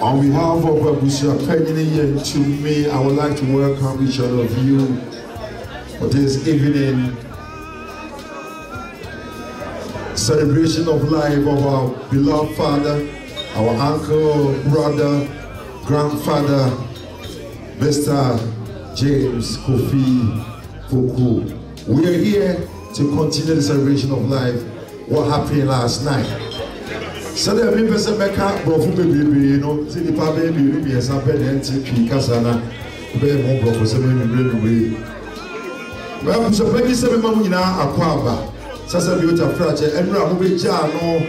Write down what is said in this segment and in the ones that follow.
On behalf of Abusia Penny and to me, I would like to welcome each one of you for this evening celebration of life of our beloved father, our uncle, brother, grandfather, Mr. James Kofi Poku. We are here to continue the celebration of life. What happened last night? So there are person make up brofu baby, you know, see the baby you be as a penalty kasana be mo brofu se baby. Well, so baby se me mamu nyina akwaba. Sasa bi ota frache enra mo be ja no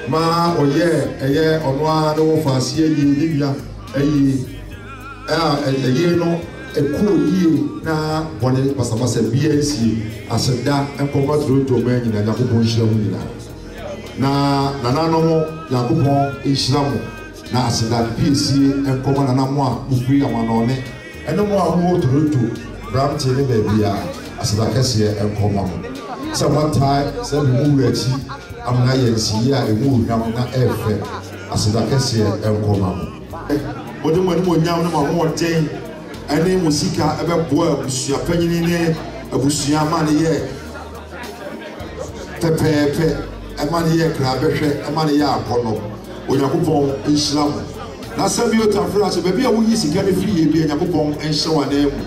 ma oye eye ono a no fa se yi ni bia eye no eko yi na bone pasapasa BNC aseda enkoba tro men nyina yakobon hira mu nyina. Na nanano yakubon ishiramu na asida PCA enkoma nanamo a bufri amanone eno mo aho toronto bramte ne baabia asida kese enkoma mo samata se bi mu wurachi amna yensi a emu hwam na efe asida kese enkoma mo odum wani mo nyam na mo den ene musika ebebo abusua panyini ne abusua ma ne ye pepepe emani ye krabehwe emani ye akono onyakopon enhyiram na sabi otafra so bebia wo yi sika ne firi ye bia nyakopon enhyewa na emu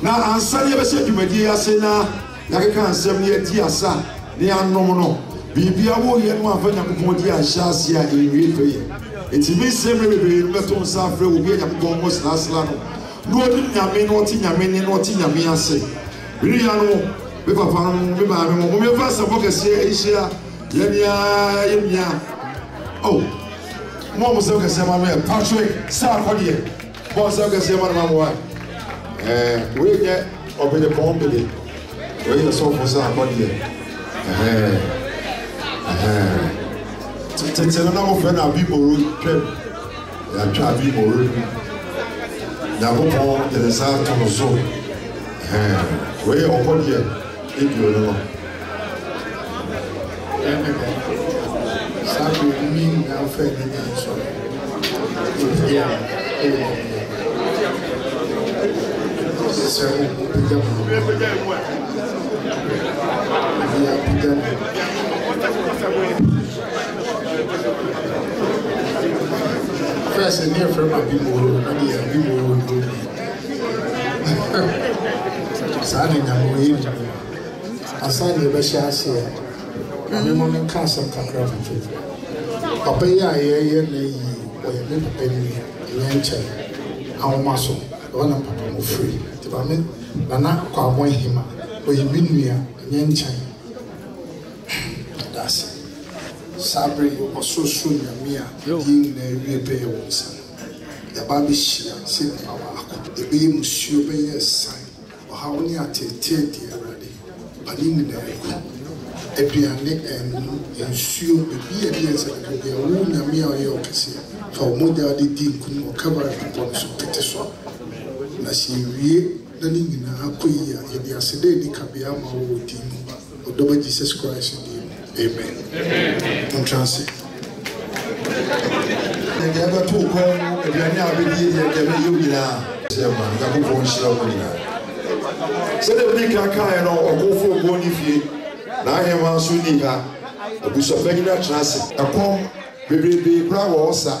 na ansa ye be se dwumadi ase na yakeka ansem ne adi asa ne anom no bibia wo ye no afa nyakopon di ahya ase a ewie feye enti bi semre bebe meto nsa afra wo bia nyakopon mo slasla no no odi nyame no oti nyame ne no oti nyame ase biri ya no be papa be ba me me fa sa focus here Asia yemia oh mo se ka se ma me Patrick sa akode mo se ka se ma ma mo we get obede pombele we ye so for sa akode tete na mo fe na bi mo ro ya twa bi mo ro na ko po de sa to no so we ye okode Thank you, Lord. Sabe, mim não foi ninguém só. Isso é pidão. First, near from a bimbo, and a bimbo. Signing a way. Asani bashasi me mo men ka sam kakra fufu papa ya ye na yi o ye me papa ni ye nche awoma so wona papa mo free ti ba me na kwa mo hima o ye binua ye nche das sabre o so so nyame a yin na wie be ye wonsa ya ba bi hia se na wa akọ e be musuo be ye sai o ha woni atete di Paling na epiane ensuo bebia bia se ka bia wo na me a ye okese fa mo da de din kun o cover people so tete so na si wie na ni nyina akoyi a ye bia se de ka bia ma wo din o Odoba Jesus Christ in name. Amen. Amen. Transit. Never took home if you're not with you, so the big kind of go for one if you now have one Sunika, a bush of regular transit, a comb, baby, Prawosa,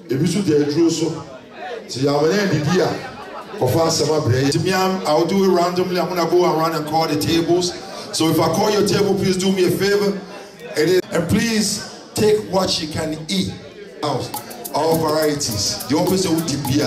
a bishop de Druso, see our end idea of our summer break. I'll do it randomly. I'm gonna go around and call the tables. So if I call your table, please do me a favor and please take what you can eat. All varieties. The opposite would be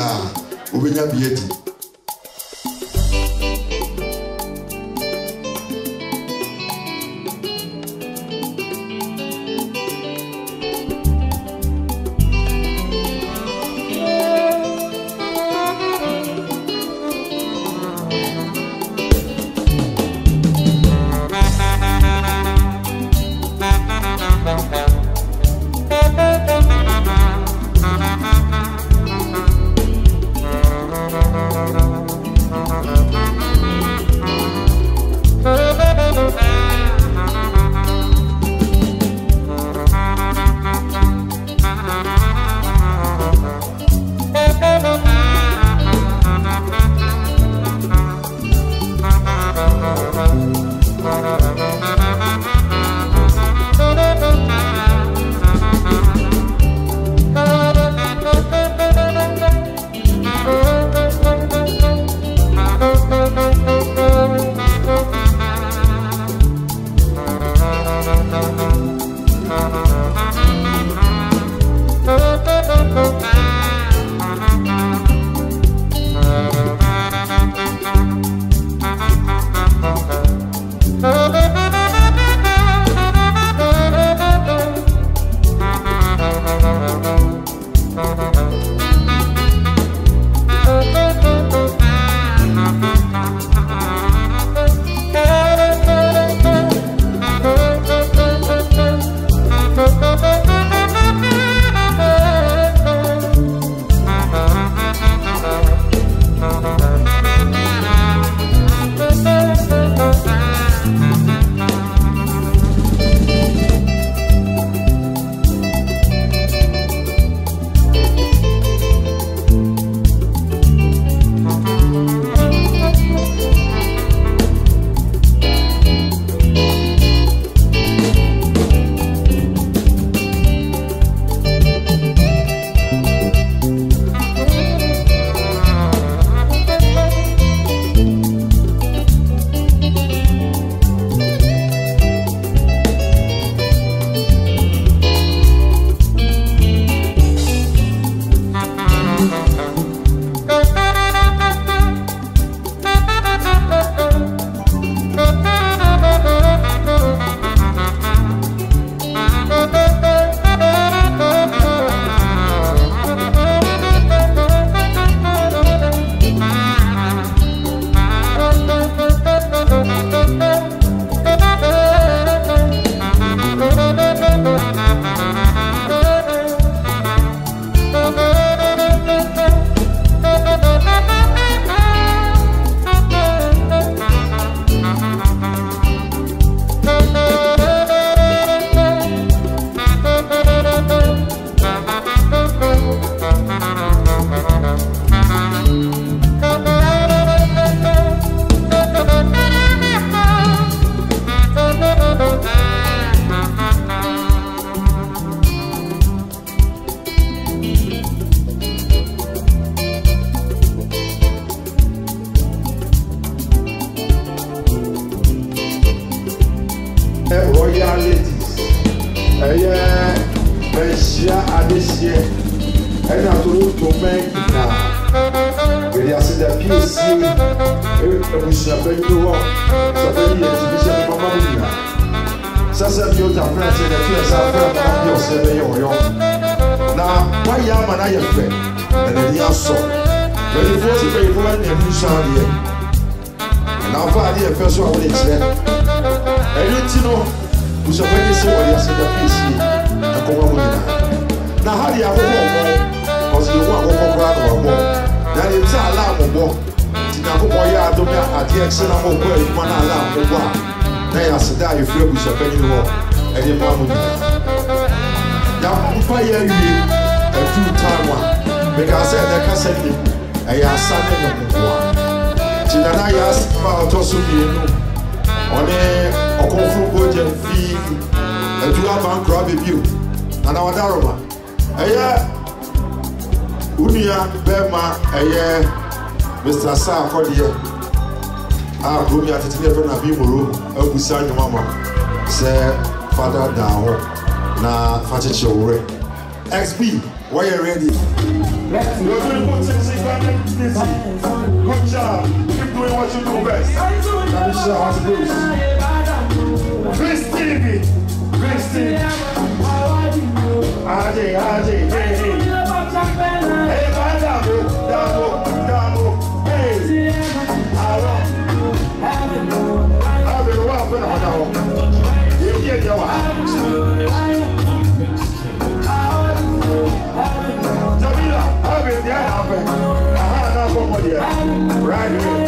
na yɛ aseda a yɛfiri abusuapanyin hɔ ɛne mmoa mu nyinaa yɛmfa yɛ awie adu time a mekaa sɛ ɛdɛ kasa ni ɛyɛ asa ne ne nkoa nti nana yɛ asɛm a ɔtɔ so mmienu ɔne ɔkɔmforo bogya fii adu aba nkora bebio nana wadaroma ɛyɛ unua bɛma ɛyɛ Mr. Sa akɔdeɛ a Romi atete ne fɛ na bi moro abusa nnwoma ma sɛ fada da ho na fa kyekye wore XB why you ready? You're doing good things, good job. Keep doing what you do best. Let me show how to do this. Chris TV. Aje, hey. Hey, Damo. Hey. I've been walking on now. You get your Jamila, I've been there. Right here.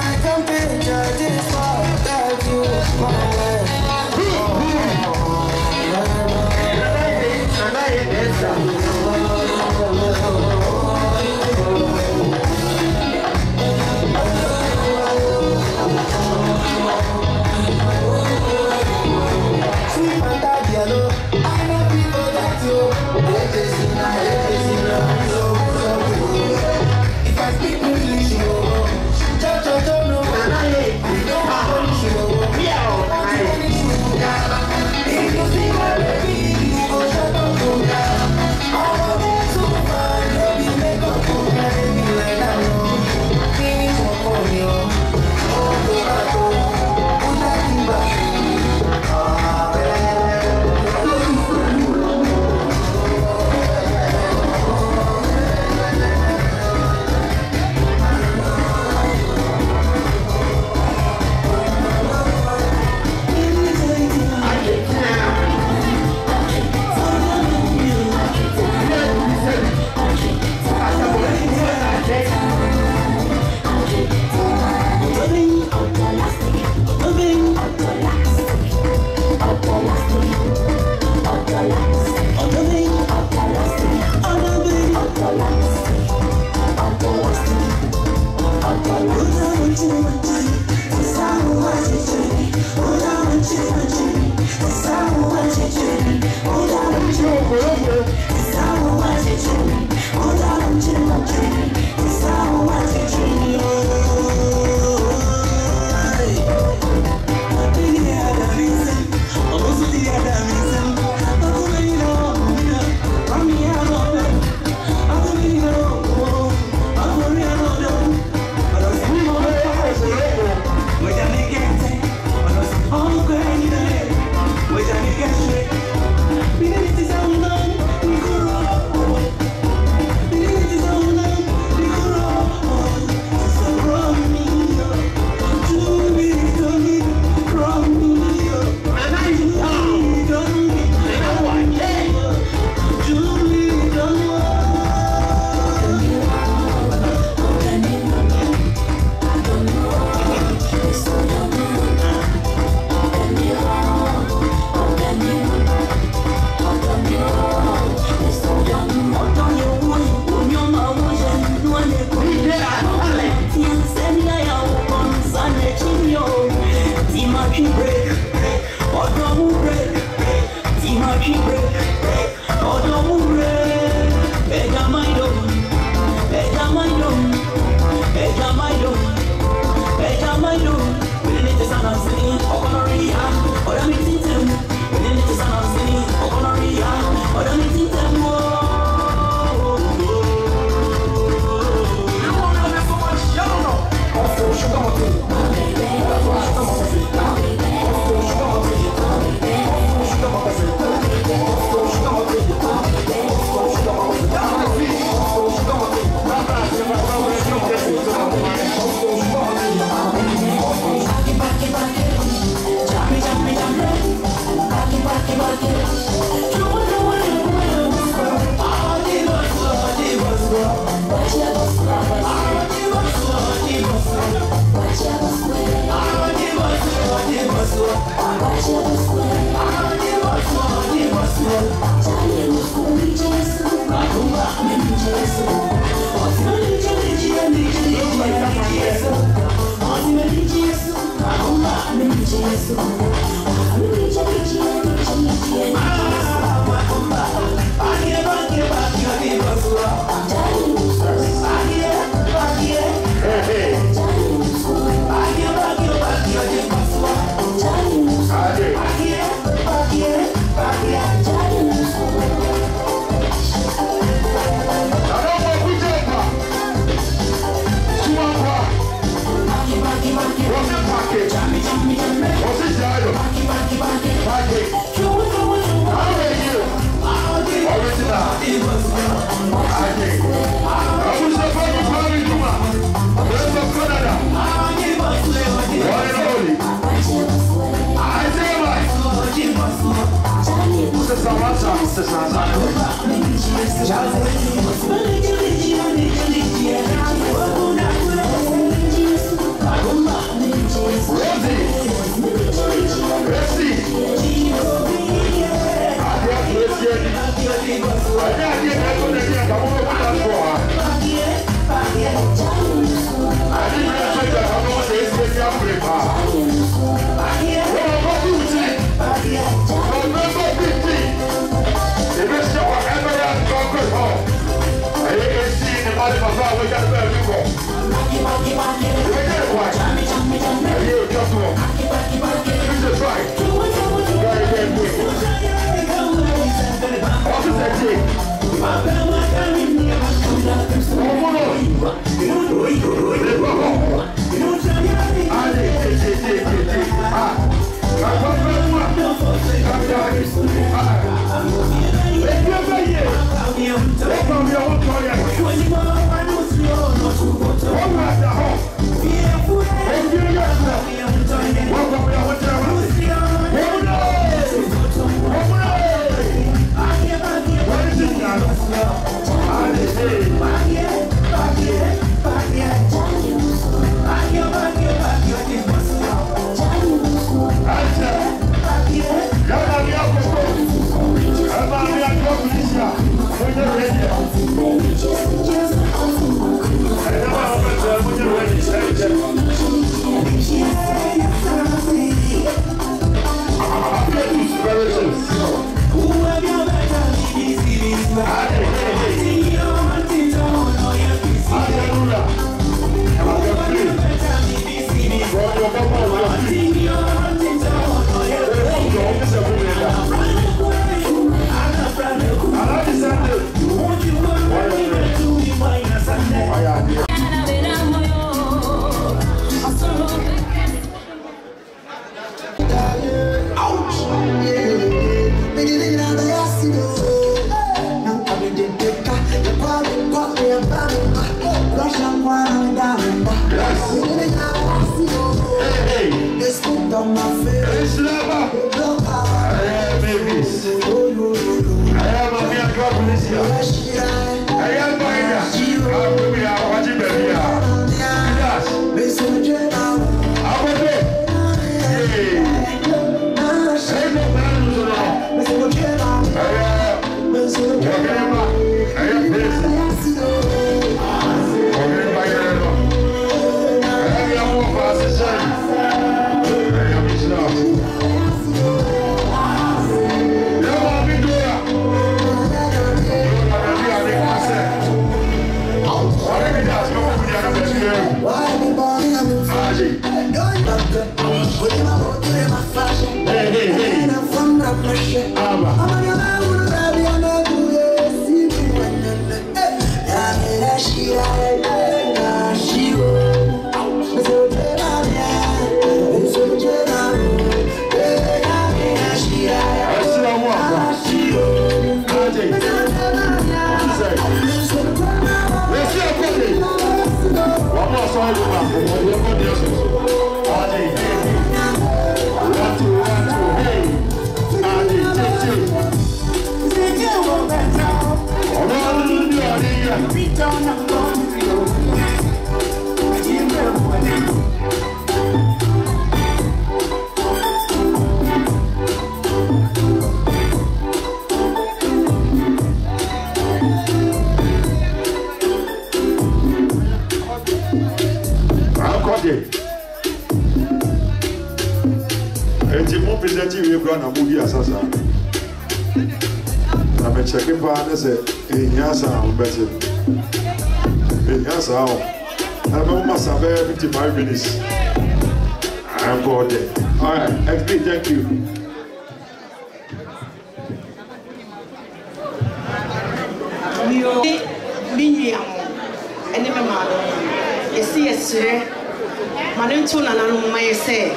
I can picture this world that Eti mo present you go na movie asasa. Na me check pa na say enyasa o better. Enyasa o. Na me mo sabe 55 minutes. I'm going there. All right, XP, thank you. And never mind. You see, sir, Madame Tuna, my say,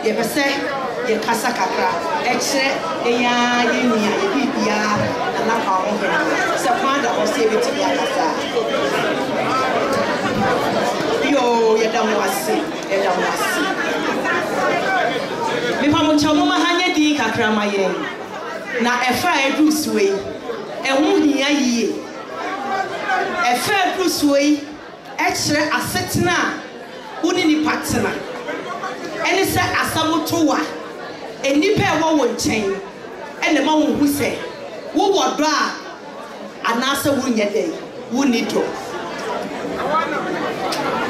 you say, you Casacra, extra, a yamia, and not our own. So, Panda will save it to me. Yo, you don't want to see, you don't want to see. Me pa mo chamo hanya di kakra maye na efa edu suwe ehun hia yie efa edu suwe e kire asetena woni ni patena ene se asamoto wa enipa e wo nchen ene ma wo hu se wo wodo a anase wo nye dey wo ni do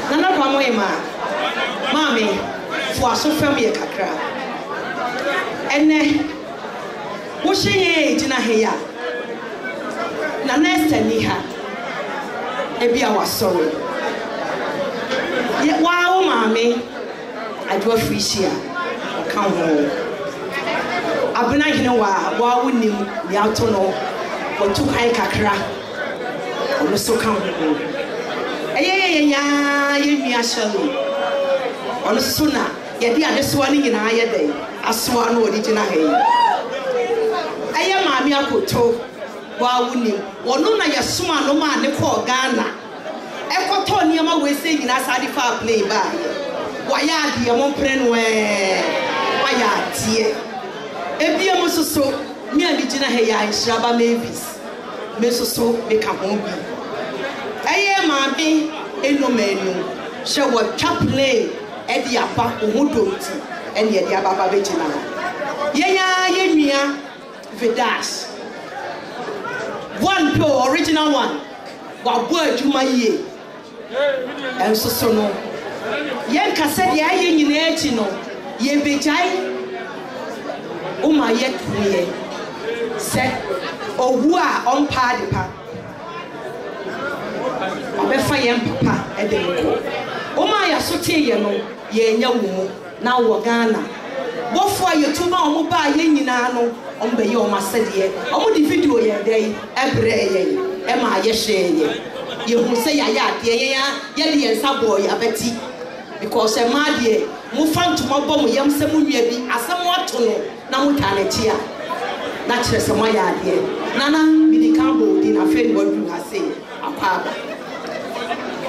nana kwa mo ima mami fo aso fam ye kakra ene wo hye gina heya na next ni ha ebi a wasoro ye wa wo mami adwo frisia ka ho abena hene wa wonim ya to no wo tu kai kakra ono so ka ho ye nua shali ono so na ye di adeso ani nyina ye dey aso anu original he aye maami akoto wa wuni wono na ye so anu ma ne ko Ghana ekoto niam we se nyina sade fa play ba wa ya de mo mpre no wa ya tie ebia mo soso mi original he ya Nshiraba Mavis me soso me ka ho bi aye maami eno menu she wo twa play e di apa ohudonti ene ye di ababa begina yenya yenua Vidas one pure original one wa bo adwuma yie enso so no yen kase de aye nyina echi no ye bejai o ma ye kuye se owu a onpa de pa obefa yen papa e de ko o ma ya so tie ye no ye nya wo na wo Ghana bofo YouTube omo ba ye nyina no ombe ye o masede omo di video ye dey ebre ye e ma ye hye ye hu se ya ya de ye de ensa boy abeti because e ma de mu fantuma bom yam se mu nua bi asem wato no na mu tanetia na kire se mo ya de nana mi di kambo di na fe ni wadu ha se akwa ba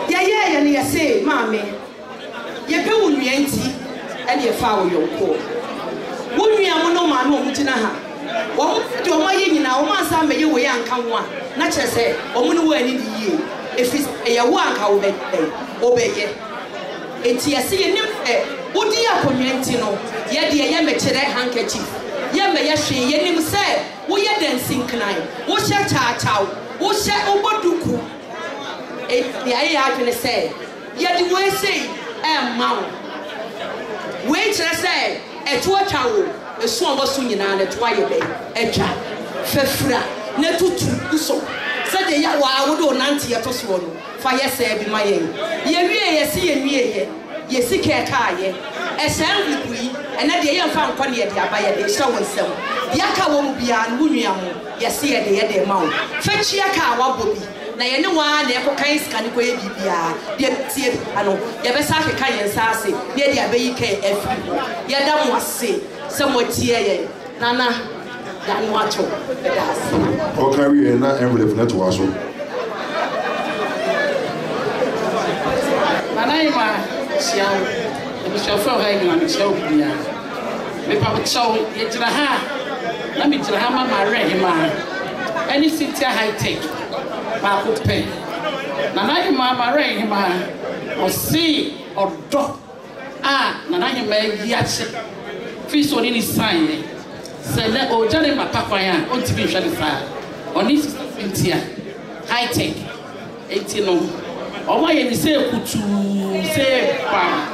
ye ne ye se maame ye pe wo nua nti ene ye fa wo yonko wo nua mo no maame o mugina ha wo de o ma ye nyina o ma sa me ye wo ye anka ho a na kire se o mo no wo ani di yie efis e ye wo anka wo be ye enti ye se ye nim wo di akonwa nti no ye de ye me kire handkerchief ye me ye hwe ye nim se wo ye dancing knan wo hye cha wo hye oboduku e ye ya adwene se ye di wo sei ma wo we kire se eto atwa wo esu obo so nyina na to aye be atwa fafura na tutu uso se de ya wa wo do nante ye to so no fa ye se bi maye ye wie ye se ye wie ye sike ka ye e san wukui ena de ye mfa nkɔ ne ye de aba ye de hye wo nsem ya ka wo mu bia no nua mo ye se ye de ma wo fa chia ka wa bobi na ye ne wa na ekokan sika ne koye bibia de tie ano ye be sa keka ye nsase de abayi ka afri ye da mo ase se mo tie ye nana da no ato be da ase o ka wi na envelope na to waso nana ima siaw e so fa ha ni na siaw bia me pa chaw ye jira ha na me jira ha ma re ma any city high tech ba ko pe nana ima ma re ma o si odo nana ima yache fi so ni sign se le o jare ma papa ya o ti bi hwa ni fa oni city high tech etino o ma ye ni se kutu se pa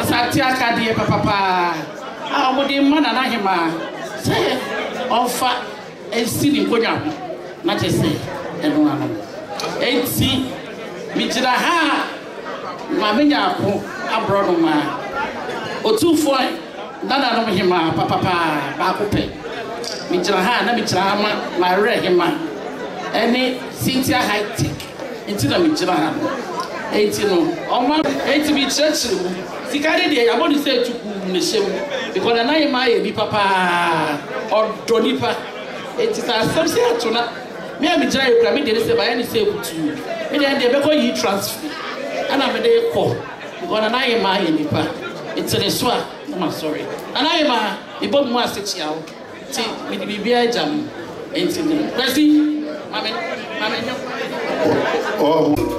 asati akade papa a ɔmode ma na n'ahema sɛ ɔmfa ɛsi ne nkonnwa ho na kyɛ sɛ ɛno ano enti megyina ha ma menya ako aborɔ no ma ɔtumfoɔ nananom hema papapaa baako pɛ megyina ha na megyina ha ma awerɛ hema ɛne Cynthia High Tech enti na megyina ha no enti no ɔma enti mekyerɛkyerɛ mu sika de deɛ yɛabɔ ne sɛ atuku ne hyɛ mu because na hema yɛ nipa paa ɔdɔ nipa enti sɛ asɛm sɛ ato na me a megyina yɛ kura me deɛ ne sɛ bayɛ ne sɛ kutu me deɛ deɛ bɛkɔ yi transfer ana me de kɔ because na hema yɛ nipa enti ne so a I'm sorry. And I am a bomb was 6 years. With the beer jam. Ain't it? Presley, Mamma. Oh.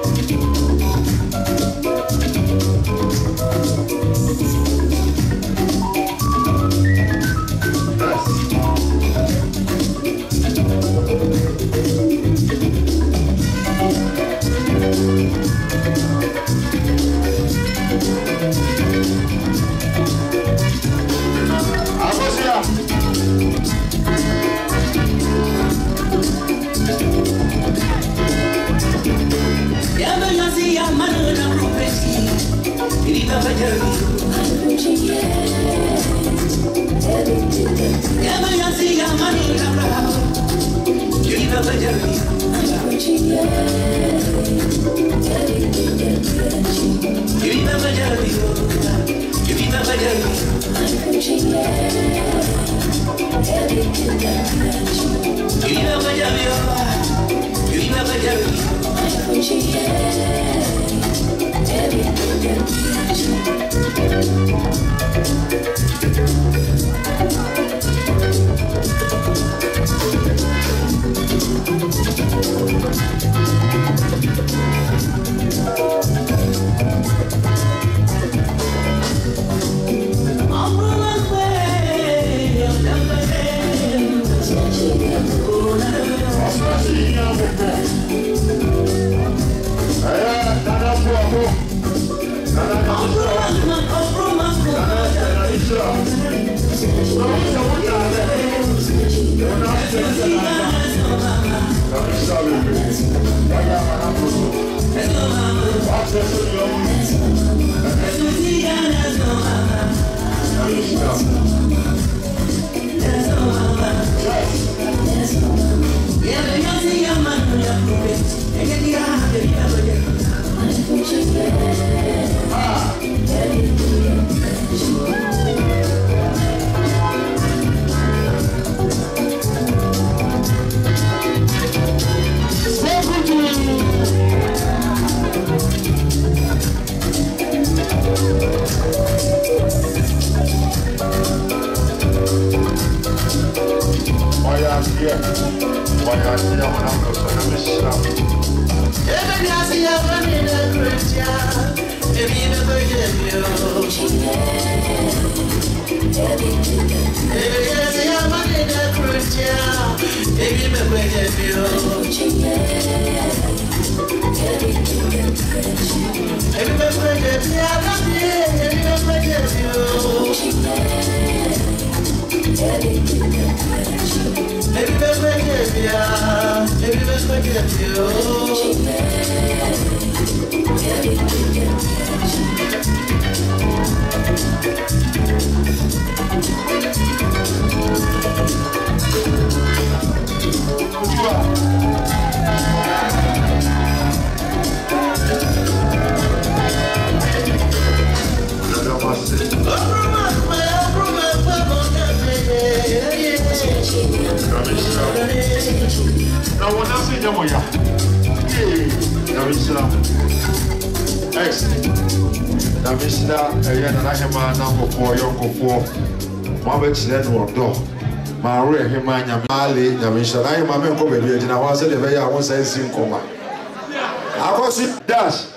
I am a member of the was a very I was in coma. I was it dash.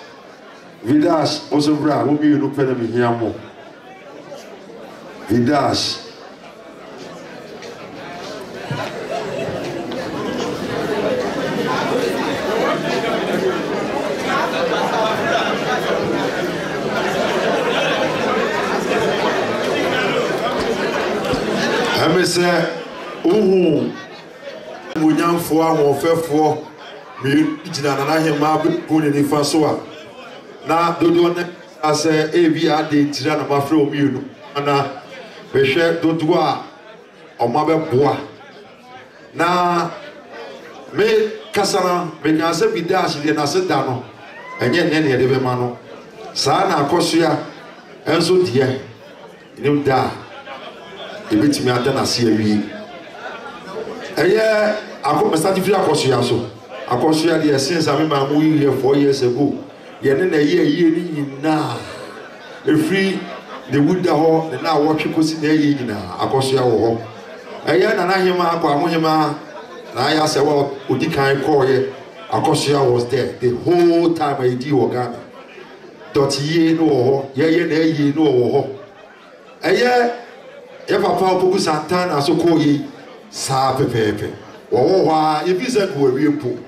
Vidash was a bra, who you look at me here more. Vidash. Eme se uhu munyamfo ahofefo me gina na hema bu ne nifa so a na dodo ne ase ebi ade tira na mafre omienu na behwe dodo a omabeboa na me kasara me kanse bidash de na se da no enye ne ne de be ma no saa na akoso ya enso die nim da ebetimi ada na se awie eye akọ start free akoso ya so akoso ya de since am ma mu here 4 years ago ye ne na ye ni nyina efri the wood ho na watch kosi na ye nyina akoso ya wo ho eye na na hema akọ ahohema na ya se wa odikan call ye akoso ya was there the whole time I did Ghana dot ye no ho ye na ye no ho eye ye papa opoku santana so call ye sa pepepe wo wa ye bi se ko awie po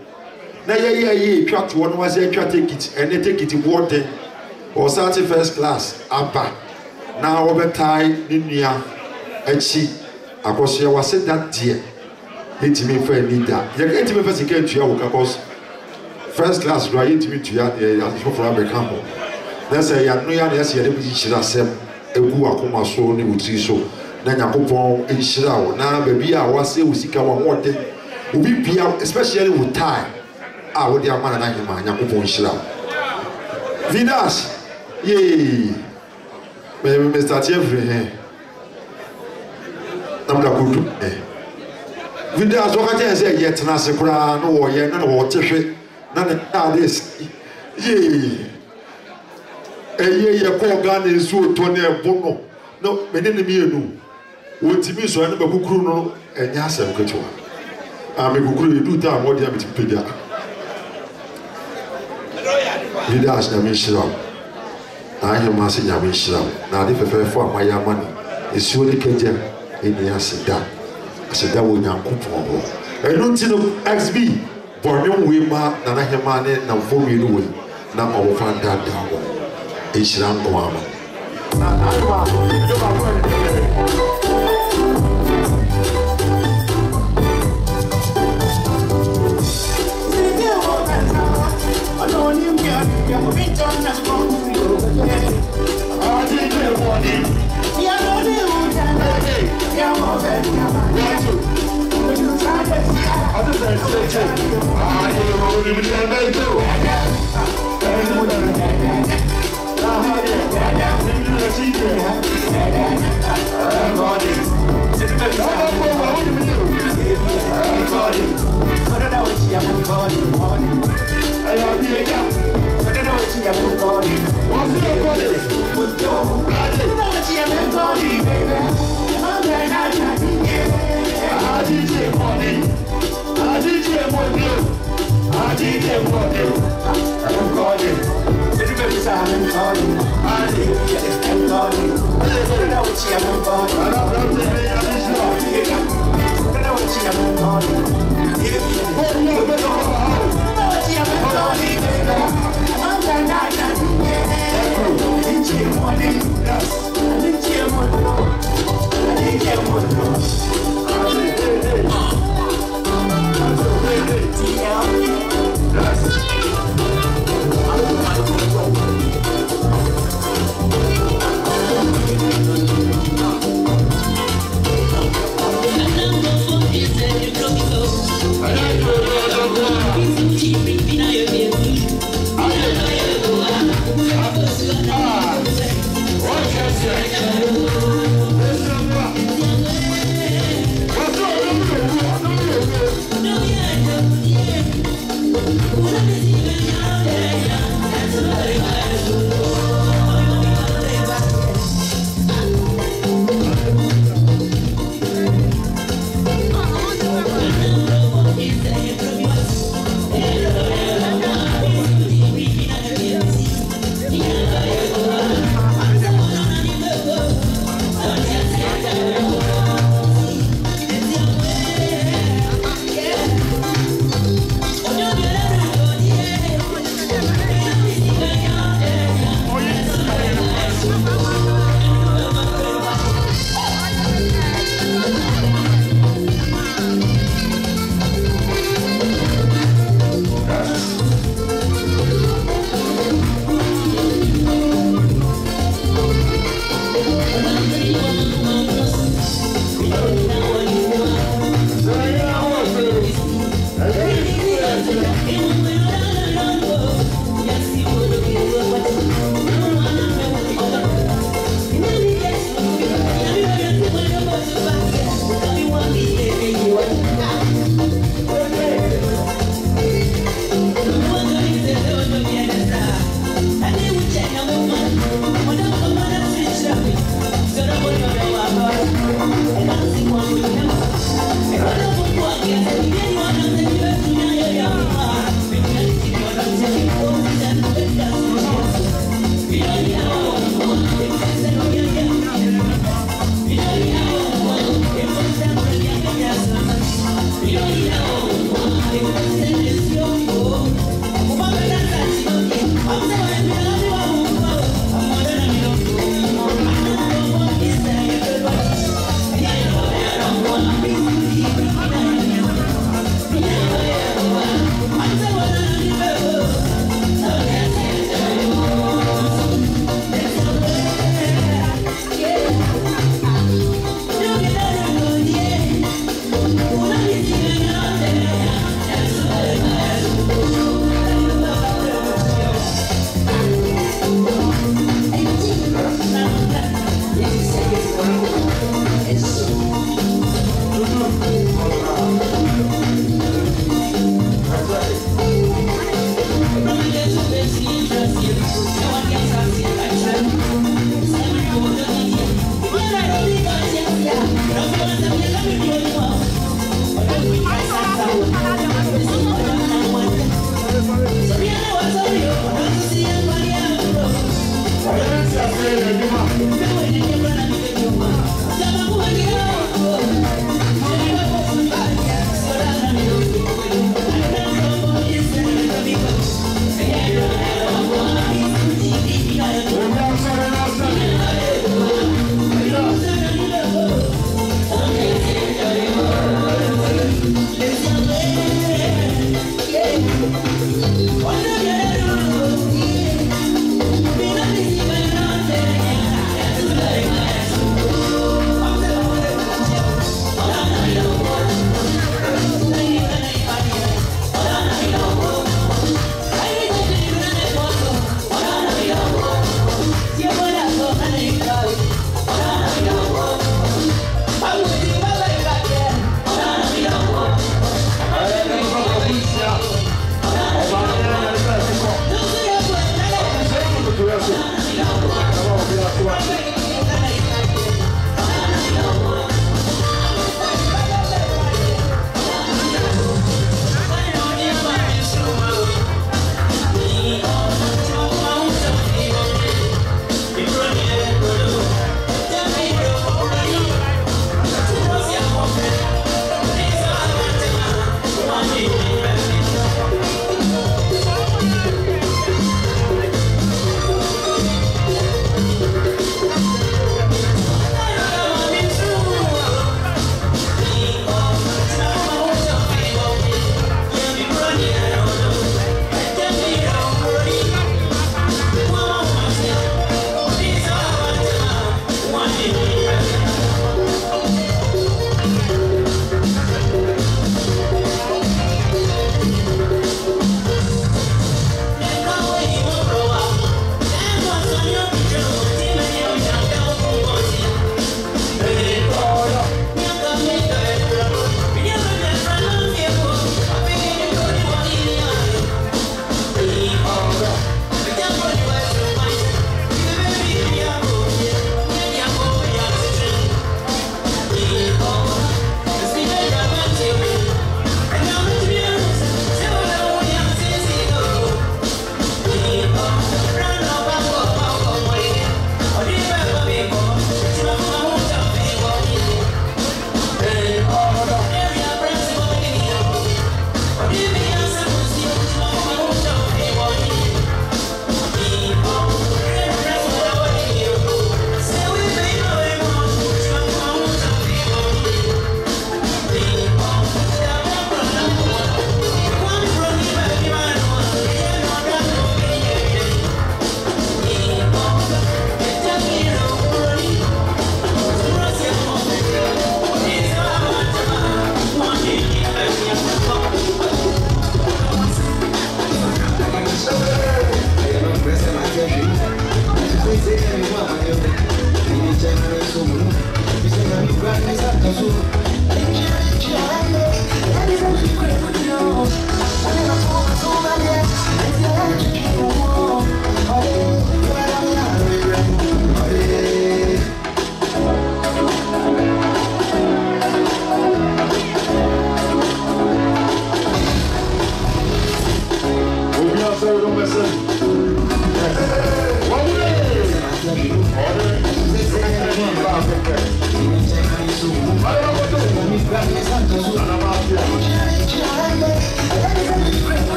na ye twa to no wa se twa ticket ene ticket boarding or start first class aba na wo betai ni nua achi akoso ye wase that dear intimi fa ni da ye ka intimi fa sika tua wo ka cause first class right intimi tua as for America ho na say ya no ya na se ye de bi chira sem egu akoma so ni utri so na nyakopon enhira wo na ba bi a wase usika wo wode obi bia especially with time a wo de amana na hima nyakopon enhira Vidas ye me start every namda kudu Vidas wo ka je say ye tena se kura no wo ye na wo tehwe na ne ades ye ye ko Ghana esu to na ebo no me ne mi enu wotimi so ene bakukuru no enya asem ketewa me kukuru edu ta mo dia metipedia Vidas na me shira na ye ma se nya me shira na de fefefo amaya mani esu ni keja eni aseda wo nyankopon ho enu ti no XB borne we ma na hema ne na fomi no we na omfanda da ho eshira ngoma na I'm Yeah.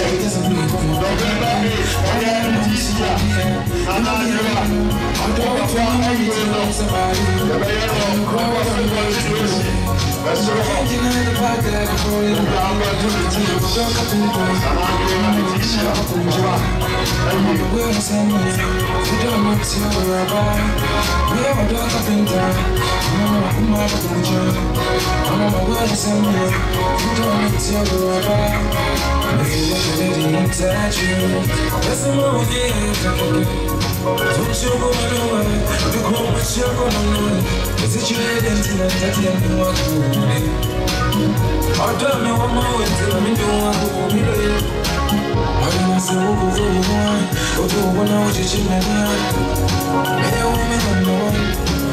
Yes,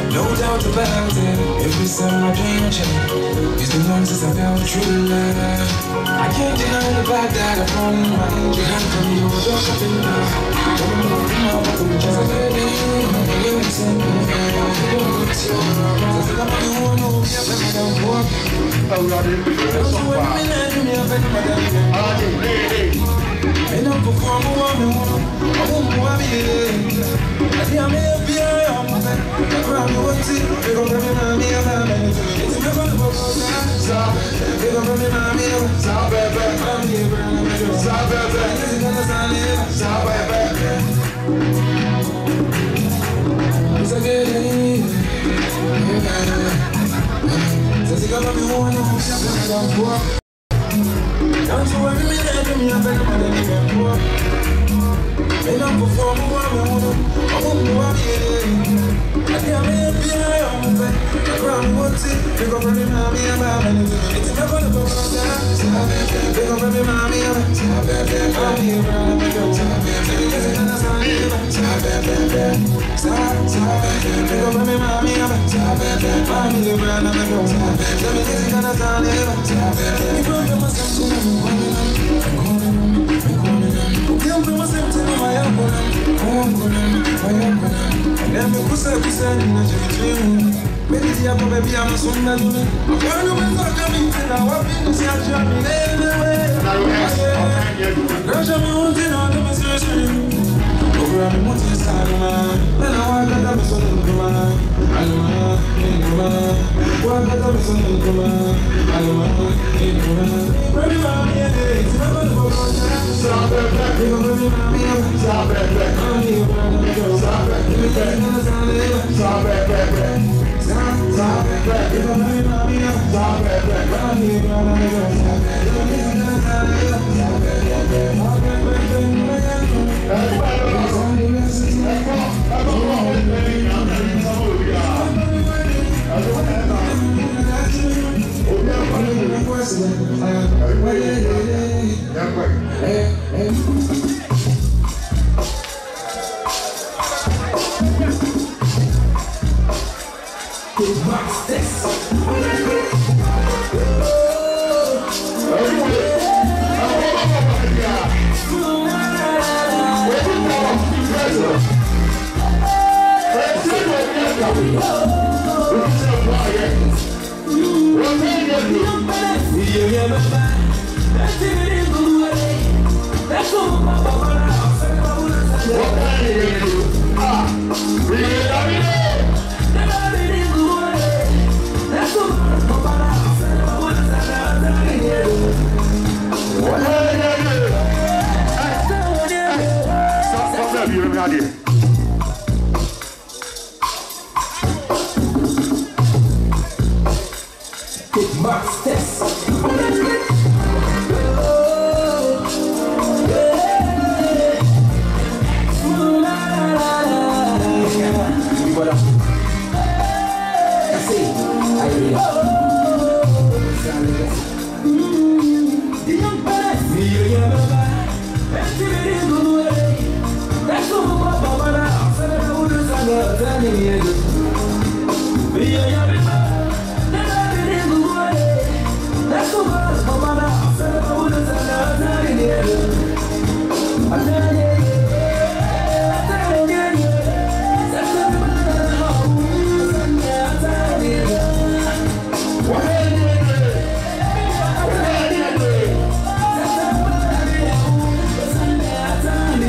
No doubt about it, every summer dream change is the ones that about true love. I can't deny the fact that I'm falling my angel hand from you, don't up and down. Don't move from my bottom, just like a day. You send me, don't look so wrong. I said I'm the one who be up and down for. Oh, God, I'm and I'm perform a woman, I won't want me. I may be a young man, I grab you what's it, they go from me, I'm a man. It's a good book, they go from me, I'm here, I'm here, it's a good day. Says he got me one, I'm don't you worry, me, I do me a better man than you can work. And I'm performing what I won't do what I can't be a young man. I grab what's it, pick up from me, mommy, I'm a man. It's never the book of that. Pick up from me, mommy, I'm a man. I'm here, I'm a girl. It's a stop. Pick up from me, mommy, I'm a man. I'm here, I'm a girl.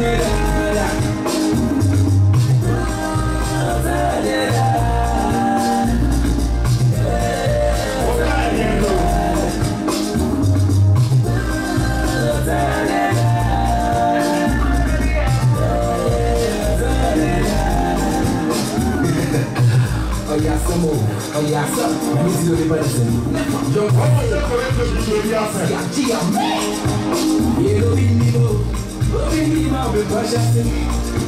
It's a Aliasa, mimi sio nipate. Ndio kwa Yellow Bingo, Bingo, Mabe Pasha.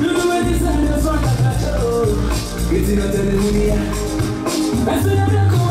Lulu wewe sana sana kacho. Geti na telemunia. Basi na kwa.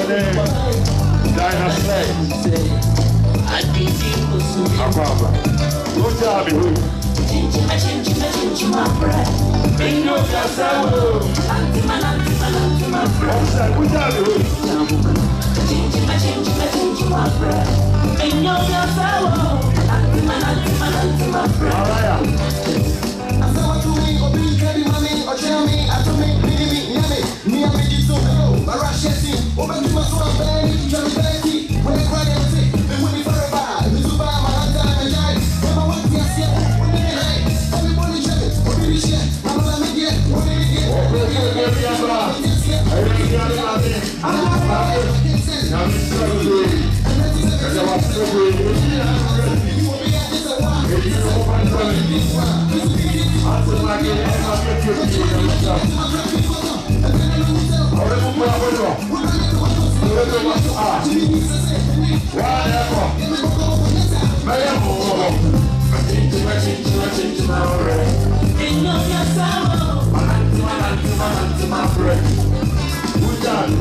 Grace. China say. Ababa. Good job, you. My bread. Good job,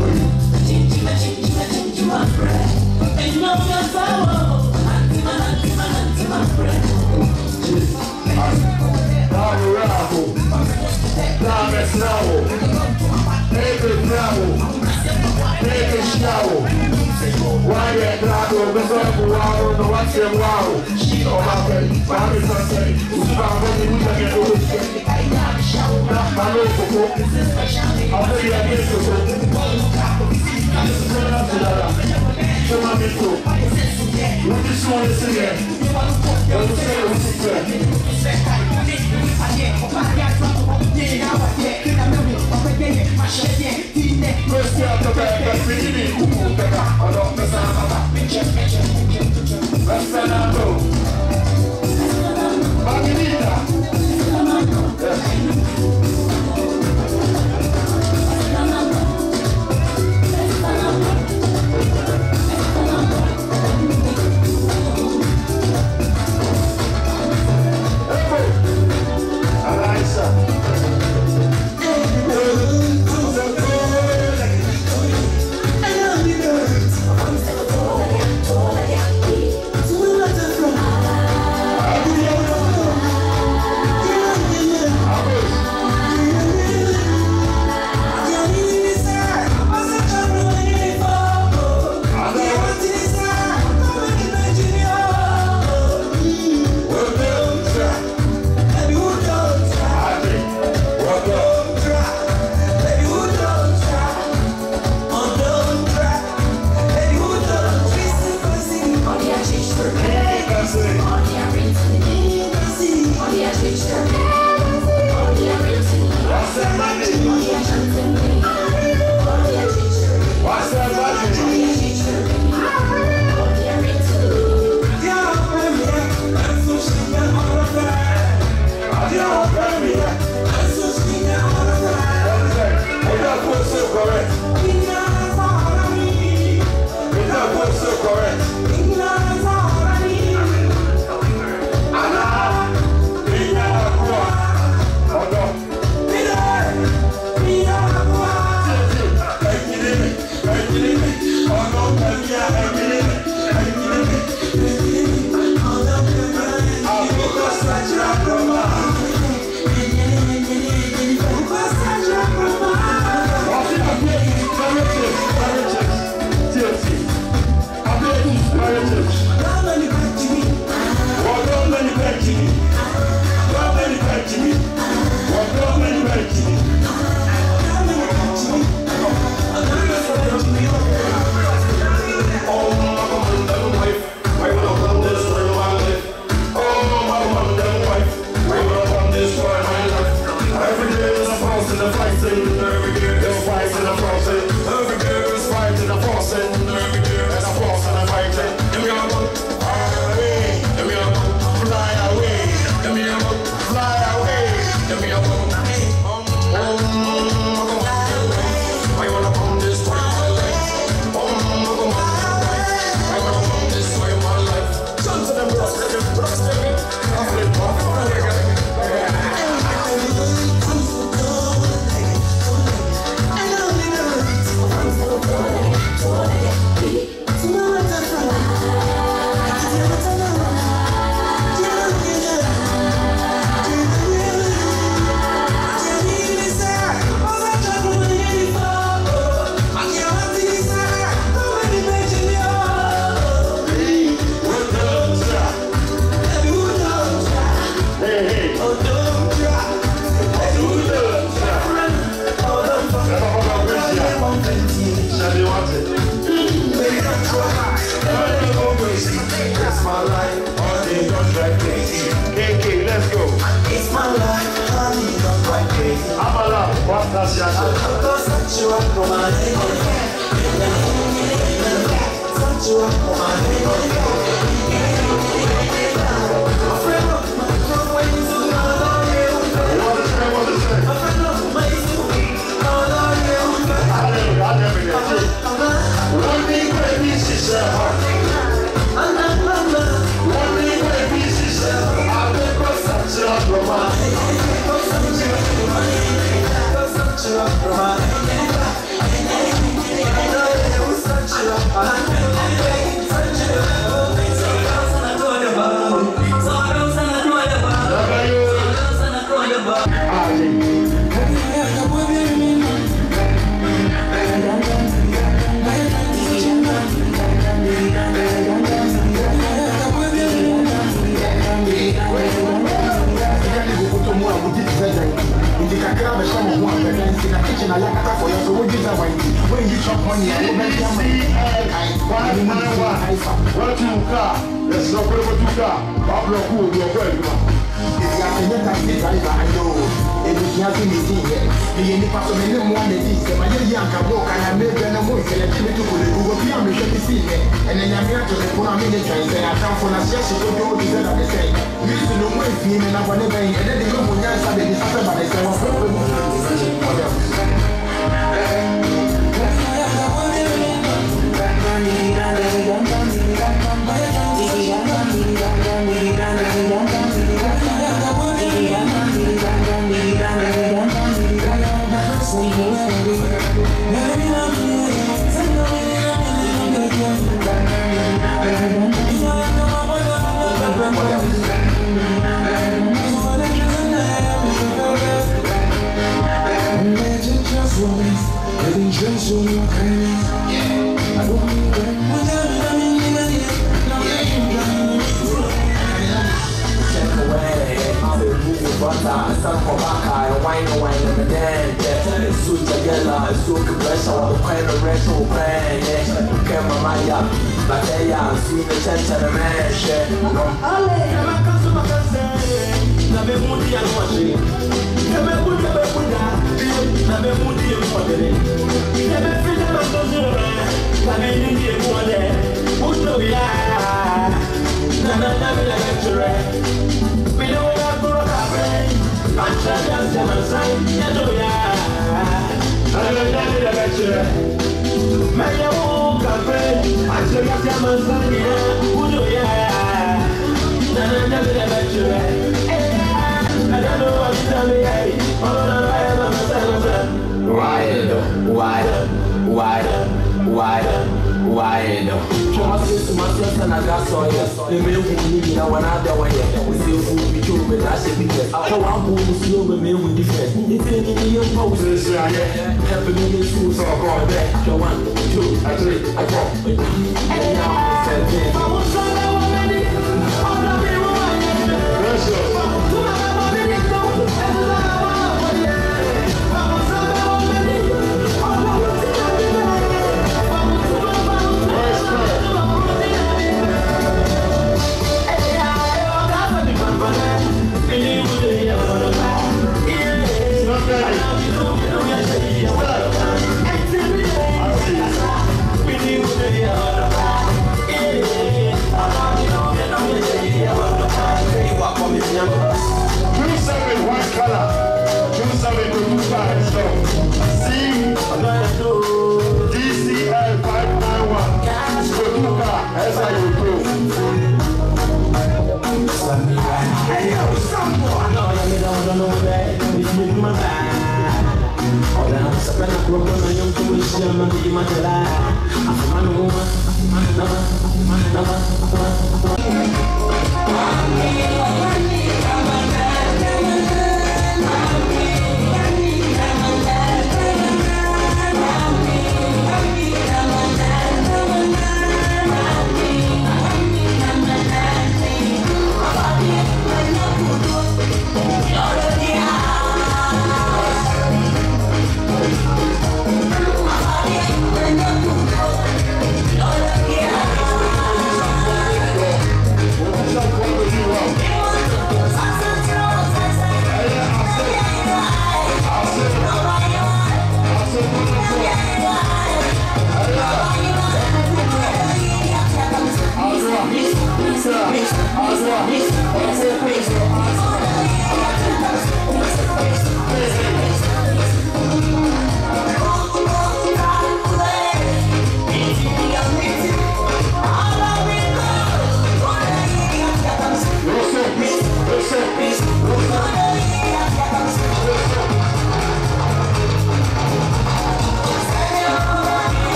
Oh,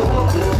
Thank you.